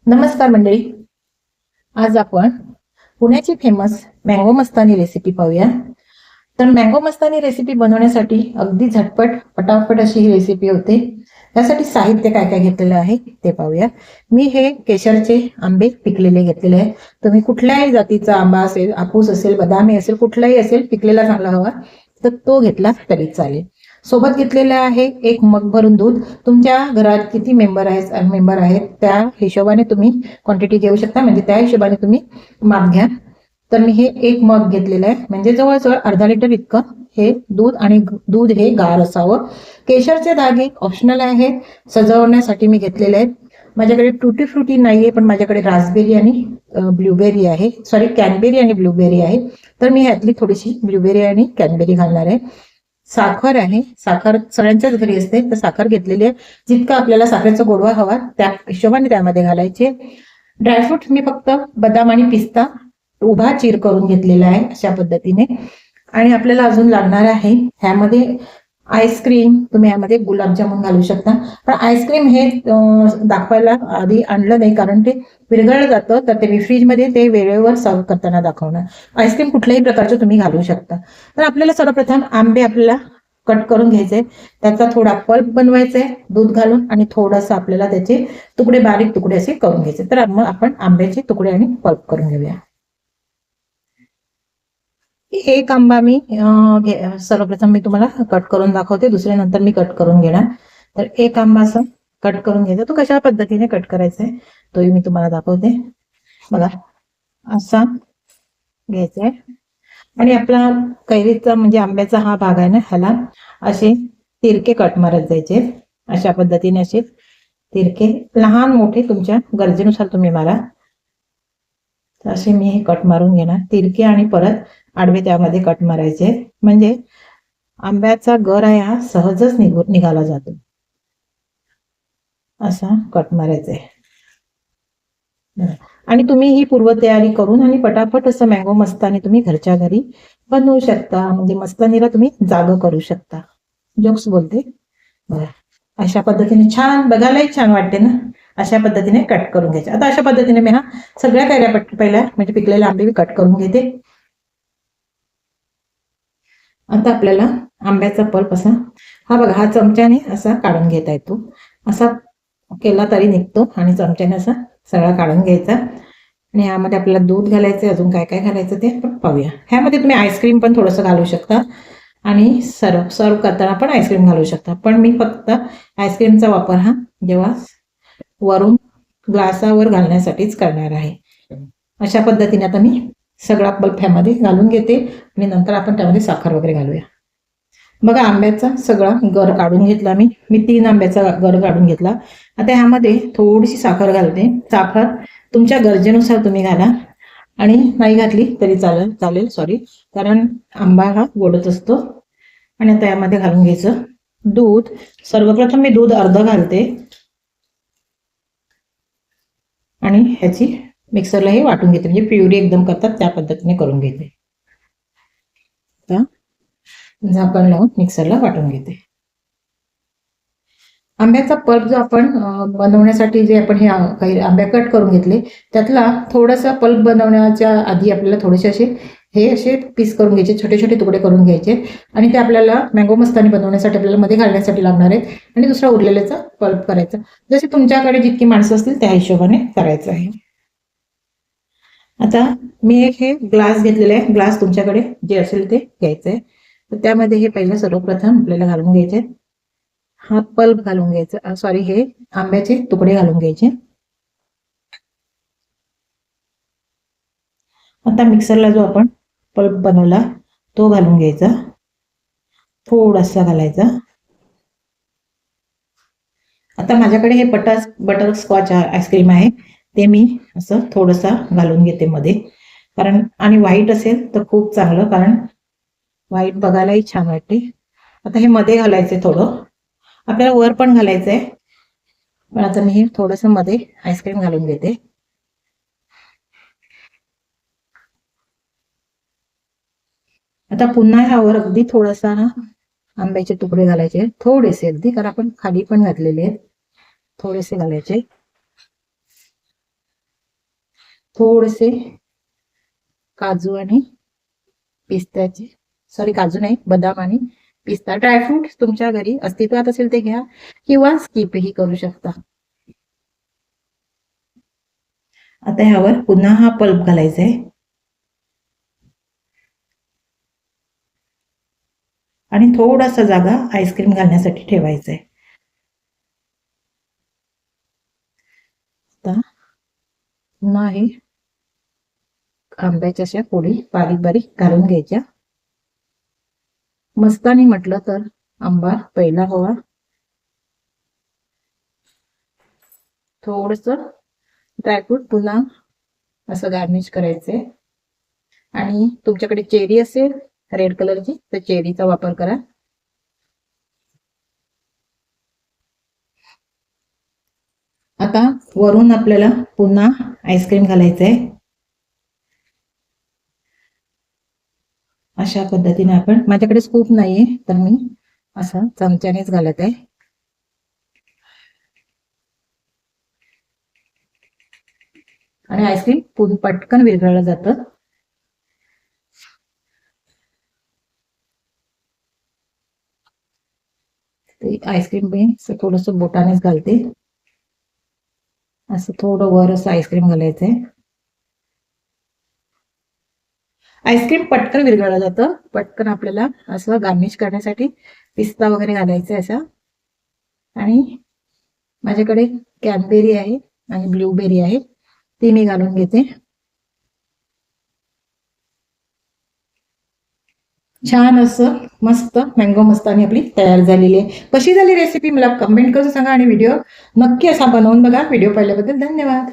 नमस्कार मंडळी. आज आपण पुण्याची फेमस मँगो मस्तानी रेसिपी पाहूया. तर मँगो मस्तानी रेसिपी बनवण्यासाठी अगदी झटपट पटापट अशी ही रेसिपी होते. त्यासाठी साहित्य काय काय घेतलेलं आहे ते पाहूया. मी हे केशरचे आंबे पिकलेले घेतलेले आहे. तुम्ही कुठल्याही जातीचा आंबा असेल, हापूस असेल, बदामी असेल, कुठलाही असेल पिकलेला चांगला हवा तर तो घेतला तरी चालेल. सोबत घेतलेलं आहे 1 मग भरून दूध. तुमच्या घरात किती मेंबर आहेत त्या हिशोबाने तुम्ही क्वांटिटी घेऊ शकता, म्हणजे त्या हिशोबाने तुम्ही माप घ्या. तर मी हे 1 मग घेतलेलं आहे, म्हणजे जवळजवळ अर्धा लिटर इतकं हे दूध. आणि दूध हे गार असावं. केशरचे धागे ऑप्शनल आहेत, सजवण्यासाठी मी घेतलेले आहेत. माझ्याकडे टुटी फ्रुटी नाहीये, पण माझ्याकडे रास्पबेरी आणि ब्लूबेरी आहे, सॉरी कॅनबेरी आणि ब्लूबेरी आहे. तर मी ह्यातली थोडीशी ब्लूबेरी आणि कॅनबेरी घालणार आहे. साखर आहे, साखर सगळ्यांच्याच घरी असते, तर साखर घेतलेली आहे. जितका आपल्याला साखरेचा गोडवा हवा त्या हिशोबाने त्यामध्ये घालायचे. ड्रायफ्रूट मी फक्त बदाम आणि पिस्ता उभा चीर करून घेतलेला आहे अशा पद्धतीने. आणि आपल्याला अजून लागणार आहे ह्यामध्ये आईस्क्रीम. तुम्ही ह्यामध्ये गुलाबजामुन घालू शकता, पण आईस्क्रीम हे दाखवायला आधी आणलं नाही, कारण ते विरघळलं जातं. तर ते मी फ्रीजमध्ये ते वेळेवर सर्व करताना दाखवणार. आईस्क्रीम कुठल्याही प्रकारचं तुम्ही घालू शकता. तर आपल्याला सर्वप्रथम आंबे आपल्याला कट करून घ्यायचे, त्याचा थोडा पल्प बनवायचा आहे दूध घालून, आणि थोडंसं आपल्याला त्याचे तुकडे, बारीक तुकडे असे करून घ्यायचे. तर मग आपण आंब्याचे तुकडे आणि पल्प करून घेऊया. एक आंबा मी सर्वप्रथम मी तुम्हाला कट करून दाखवते, दुसऱ्या नंतर मी कट करून घेणार. तर एक आंबा असं कट करून घ्यायचा. तो कशा पद्धतीने कट करायचा आहे तोही मी तुम्हाला दाखवते. बघा, असा घ्यायचा आहे. आणि आपला कैरीचा म्हणजे आंब्याचा हा भाग आहे ना, ह्याला असे तिरके कट मारत जायचे. अशा पद्धतीने असे तिरके, लहान मोठे तुमच्या गरजेनुसार तुम्ही मारा. असे मी हे कट मारून घेणार तिरके, आणि परत आडवे त्यामध्ये कट मारायचे, म्हणजे आंब्याचा गर आहे हा सहजच निघाला जातो. असा कट मारायचा आहे. आणि तुम्ही ही पूर्वतयारी करून आणि पटापट असं मँगो मस्तानी तुम्ही घरच्या घरी बनवू शकता, म्हणजे मस्तानीला तुम्ही जाग करू शकता. जोक्स बोलते. बघा, अशा पद्धतीने छान, बघायलाही छान वाटते ना. अशा पद्धतीने कट करून घ्यायचे. आता अशा पद्धतीने मी सगळ्या कैऱ्या पहिल्या म्हणजे पिकलेले आंबे मी कट करून घेते. आता आपल्याला आंब्याचा पल्प असा, हा बघा, हा चमच्याने असा काढून घेता येतो. असा केला तरी निघतो, आणि चमच्याने असा सगळा काढून घ्यायचा. आणि ह्यामध्ये आपल्याला दूध घालायचं, अजून काय काय घालायचं ते आपण पाहूया. ह्यामध्ये तुम्ही आईस्क्रीम पण थोडंसं घालू शकता, आणि सर्व करताना पण आईस्क्रीम घालू शकता. पण मी फक्त आईस्क्रीमचा वापर हा जेव्हा वरून ग्लासावर घालण्यासाठीच करणार आहे. अशा पद्धतीने आता मी सगळा पल्प ह्यामध्ये घालून घेते, आणि नंतर आपण त्यामध्ये साखर वगैरे घालूया. बघा, आंब्याचा सगळा गर काढून घेतला मी 3 आंब्याचा गर काढून घेतला. आता ह्यामध्ये थोडीशी साखर घालते. साखर तुमच्या गरजेनुसार तुम्ही घाला, आणि नाही घातली तरी चालेल, सॉरी, कारण आंबा हा गोडच असतो. आणि आता यामध्ये घालून घ्यायचं दूध. सर्वप्रथम मी दूध अर्ध घालते, आणि ह्याची मिक्सरला हे वाटून घेते, म्हणजे प्युरी एकदम करतात त्या पद्धतीने करून घेते. आता झाकण लावून मिक्सरला वाटून घेते. आंब्याचा पल्प जो आपण बनवण्यासाठी जे आपण हे काही आंबे कट करून घेतले, त्यातला थोडासा पल्प बनवण्याच्या आधी आपल्याला थोडेसे असे पीस करून घ्यायचे, छोटे छोटे तुकडे करून घ्यायचे. आणि ते आपल्याला मँगो मस्तानी बनवण्यासाठी आपल्याला मध्ये घालण्यासाठी लागणार आहेत. आणि दुसरा उरलेल्याचा पल्प करायचा. जसे तुमच्याकडे जितकी माणसं असतील त्या हिशोबाने करायचं आहे. आता मी हे ग्लास घेतलेले आहे. ग्लास तुमच्याकडे जे असेल ते घ्यायचं आहे. तर त्यामध्ये हे पहिलं सर्वप्रथम आपल्याला घालून घ्यायचे, हा पल्प घालून घ्यायचा, सॉरी, हे आंब्याचे तुकडे घालून घ्यायचे. आता मिक्सरला जो आपण पल्प बनवला तो घालून घ्यायचा, थोडासा घालायचा. आता माझ्याकडे हे बटर स्कॉच आईस्क्रीम आहे, ते मी असं थोडंसं घालून घेते मध्ये, कारण आणि व्हाईट असेल तर खूप चांगलं, कारण व्हाईट बघायलाही छान वाटते. आता हे मध्ये घालायचे, थोडं आपल्याला वर पण घालायचंय, पण आता मी हे थोडंसं मध्ये आईस्क्रीम घालून घेते. आता पुन्हा ह्यावर अगदी थोडासा आंब्याचे तुकडे घालायचे, थोडेसे अगदी, कारण आपण खाली पण घातलेले आहेत, थोडेसे घालायचे. थोडेसे काजू आणि पिस्त्याचे, सॉरी काजू नाही, बदाम आणि पिस्ता, ड्रायफ्रूट तुमच्या घरी अस्तित्वात असेल ते घ्या किंवा स्किपही करू शकता. आता ह्यावर पुन्हा हा पल्प घालायचा आहे आणि थोडासा जागा आईस्क्रीम घालण्यासाठी ठेवायचा आहे. आता पुन्हा हे आंब्याच्या अशा फोडी बारीक बारीक घालून घ्यायच्या. मस्तानी म्हटलं तर आंबा पहिला हवा, थोडस ड्रायफ्रूट पुन्हा असं गार्निश करायचंय. आणि तुमच्याकडे चेरी असेल रेड कलरची तर चेरीचा वापर करा. आता वरून आपल्याला पुन्हा आईस्क्रीम घालायचंय. अशा पद्धतीने आपण, माझ्याकडे स्कूप नाहीये तर मी असं चमच्यानेच घालत आहे. आणि आईस्क्रीम पटकन विरघळलं जातं. ते आईस्क्रीम मी थोडस बोटानेच घालते. असं थोडं वर असं आईस्क्रीम घालायचंय. आईस्क्रीम पटकन विरघळलं जातं. पटकन आपल्याला असं गार्निश करण्यासाठी पिस्ता वगैरे घालायचं असं. आणि माझ्याकडे कॅनबेरी आहे आणि ब्लूबेरी आहे, ती मी घालून घेते. छान असं मस्त मँगो मस्तानी आपली तयार झालेली आहे. कशी झाली रेसिपी मला कमेंट करून सांगा आणि व्हिडिओ नक्की असा बनवून बघा. व्हिडिओ पाहिल्याबद्दल धन्यवाद.